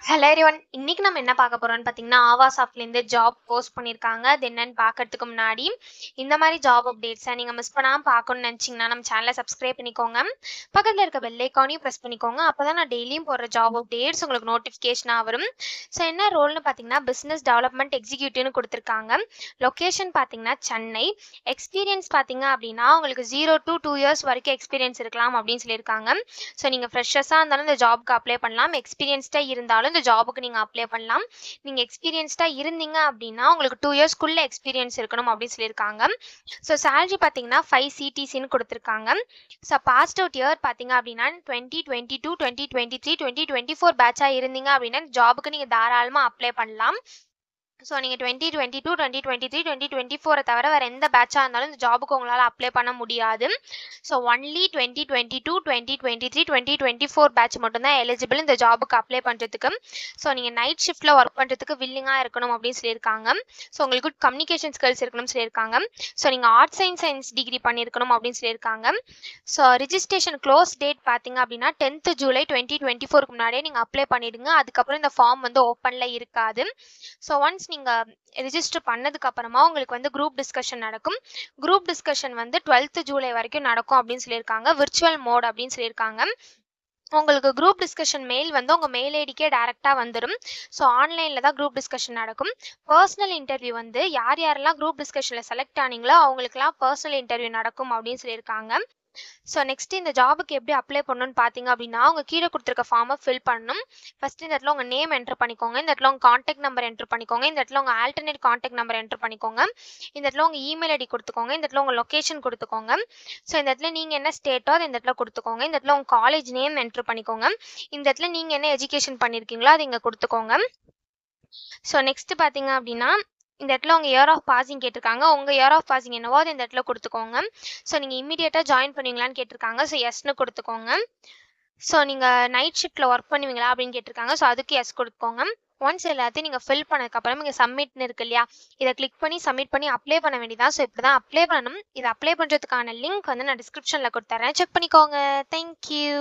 Hello everyone. இன்னைக்கு நம்ம என்ன பார்க்க போறோம்னு பார்த்தீங்கன்னா, ஆவா சாஃப்ட்லேருந்து ஜாப் போஸ்ட் பண்ணியிருக்காங்க. அது என்னன்னு பார்க்கறதுக்கு முன்னாடி, இந்த மாதிரி ஜாப் அப்டேட்ஸை நீங்கள் மிஸ் பண்ணாமல் பார்க்கணும்னு நினச்சிங்கன்னா, நம்ம சேனலை சப்ஸ்கிரைப் பண்ணிக்கோங்க. பக்கத்தில் இருக்க பெல் ஐக்கானையும் ப்ரெஸ் பண்ணிக்கோங்க. அப்போ தான் நான் டெய்லியும் போடுற ஜாப் அப்டேட்ஸ் உங்களுக்கு நோட்டிஃபிகேஷனாக வரும். ஸோ என்ன ரோல்னு பார்த்தீங்கன்னா, பிஸ்னஸ் டெவலப்மெண்ட் எக்ஸிக்யூட்டிவ்னு கொடுத்துருக்காங்க. லொக்கேஷன் பார்த்தீங்கன்னா சென்னை. எக்ஸ்பீரியன்ஸ் பார்த்தீங்க அப்படின்னா, உங்களுக்கு 0 to 2 இயர்ஸ் வரைக்கும் எக்ஸ்பீரியன்ஸ் இருக்கலாம் அப்படின்னு சொல்லியிருக்காங்க. ஸோ நீங்கள் ஃப்ரெஷர்ஸாக இருந்தாலும் இந்த ஜாப்க்கு அப்ளை பண்ணலாம். எக்ஸ்பீரியன்ஸ்டாக இருந்தாலும் இந்த ஜாபுக்கு நீங்கள் அப்ளை பண்ணலாம். நீங்கள் எக்ஸ்பீரியன்ஸ்டாக இருந்தீங்க அப்படின்னா உங்களுக்கு 2 இயர்ஸ்க்குள்ளே எக்ஸ்பீரியன்ஸ் இருக்கணும் அப்படின்னு சொல்லியிருக்காங்க. ஸோ சேலரி பார்த்தீங்கன்னா 5 CTCன்னு கொடுத்துருக்காங்க. ஸோ பாஸ்ட் அவுட் இயர் பார்த்தீங்க அப்படின்னா 2022, 2023, 2024 பேட்சாக இருந்தீங்க அப்படின்னா ஜாபுக்கு நீங்கள் தாராளமாக அப்ளை பண்ணலாம். ஸோ நீங்கள் 2022, 2023, 2024 தவிர வேறு எந்த பேட்சாக இருந்தாலும் இந்த ஜாபுக்கு உங்களால் அப்ளை பண்ண முடியாது. ஸோ ஒன்லி 2022, 2023, 2024 பேட்ச் மட்டும்தான் எலிஜிபிள் இந்த ஜாபுக்கு அப்ளை பண்ணுறதுக்கு. ஸோ நீங்கள் நைட் ஷிஃப்ட்டில் ஒர்க் பண்ணுறதுக்கு வில்லிங்காக இருக்கணும் அப்படின்னு சொல்லியிருக்காங்க. ஸோ உங்களுக்கு குட் கம்யூனிகேஷன் ஸ்கில்ஸ் இருக்கணும்னு சொல்லியிருக்காங்க. ஸோ நீங்கள் ஆர்ட்ஸ் அண்ட் சயின்ஸ் டிகிரி பண்ணியிருக்கணும் அப்படின்னு சொல்லியிருக்காங்க. ஸோ ரிஜிஸ்ட்ரேஷன் க்ளோஸ் டேட் பார்த்தீங்க அப்படின்னா 10th ஜூலை 2024க்கு முன்னாடியே நீங்கள் அப்ளை பண்ணிவிடுங்க. அதுக்கப்புறம் இந்த ஃபார்ம் வந்து ஓப்பனில் இருக்காது. ஸோ ஒன்ஸ் நீங்கள் ரிஜிஸ்டர் பண்ணதுக்கு அப்புறமா உங்களுக்கு வந்து குரூப் டிஸ்கஷன் நடக்கும். குரூப் டிஸ்கஷன் வந்து 12th ஜூலை வரைக்கும் நடக்கும் அப்படின்னு சொல்லியிருக்காங்க. விர்ச்சுவல் மோட் அப்படின்னு சொல்லியிருக்காங்க. உங்களுக்கு குரூப் டிஸ்கஷன் மெயில் வந்து உங்கள் மெயில் ஐடிக்கே டேரெக்டாக வந்துடும். ஸோ ஆன்லைனில் தான் குரூப் டிஸ்கஷன் நடக்கும். பர்சனல் இன்டர்வியூ வந்து யாரெல்லாம் குரூப் டிஸ்கஷனில் செலக்ட் ஆனீங்களோ அவங்களுக்குலாம் பர்சனல் இன்டர்வியூ நடக்கும் அப்படின்னு சொல்லியிருக்காங்க. ஸோ நெக்ஸ்ட் இந்த ஜாபுக்கு எப்படி அப்ளை பண்ணணும்னு பார்த்தீங்க அப்படின்னா, அவங்க கீழே கொடுத்துருக்க ஃபார்மை ஃபில் பண்ணணும். ஃபஸ்ட்டு இந்த இடத்துல உங்கள் நேம் என்ட்ரு பண்ணிக்கோங்க. இந்த இடத்துல உங்கள் காண்டாக்ட் நம்பர் என்ட்ரு பண்ணிக்கோங்க. இந்த இடத்துல உங்கள் ஆல்டர்னேட் காண்டாக்ட் நம்பர் என்ட்ரு பண்ணிக்கோங்க. இந்த இடத்துல உங்கள் இமெயில் ஐடி கொடுத்துக்கோங்க. இந்த இடத்துல உங்கள் லொக்கேஷன் கொடுத்துக்கோங்க. ஸோ இந்த இடத்துல நீங்கள் என்ன ஸ்டேட்டோ அதை இந்த இடத்துல கொடுத்துக்கோங்க. இந்த இடத்துல உங்கள் காலேஜ் நேம் என்ட்ரு பண்ணிக்கோங்க. இந்த இடத்துல நீங்கள் என்ன எஜுகேஷன் பண்ணியிருக்கீங்களோ அதை இங்கே கொடுத்துக்கோங்க. ஸோ நெக்ஸ்ட் பார்த்தீங்க அப்படின்னா, இந்த இடத்துல உங்கள் இயர் ஆஃப் பாசிங் கேட்டிருக்காங்க. உங்கள் இயர் ஆஃப் பாசிங் என்னவோ அதை இந்த இடத்துல கொடுத்துக்கோங்க. ஸோ நீங்கள் இமீடியட்டாக ஜாயின் பண்ணுவீங்களான்னு கேட்டிருக்காங்க. ஸோ எஸ்ன்னு கொடுத்துக்கோங்க. ஸோ நீங்கள் நைட் ஷிஃப்ட்டில் ஒர்க் பண்ணுவீங்களா அப்படின்னு கேட்டிருக்காங்க. ஸோ அதுக்கு எஸ் கொடுத்துக்கோங்க. ஒன்ஸ் எல்லாத்தையும் நீங்கள் ஃபில் பண்ணதுக்கப்புறம் இங்கே சப்மிட்னு இருக்கு இல்லையா, இதை கிளிக் பண்ணி சப்மிட் பண்ணி அப்ளை பண்ண வேண்டியதான். ஸோ இப்படி தான் அப்ளை பண்ணணும். இதை அப்ளை பண்ணுறதுக்கான லிங்க் வந்து நான் டிஸ்கிரிப்ஷனில் கொடுத்துறேன். செக் பண்ணிக்கோங்க. தேங்க்யூ.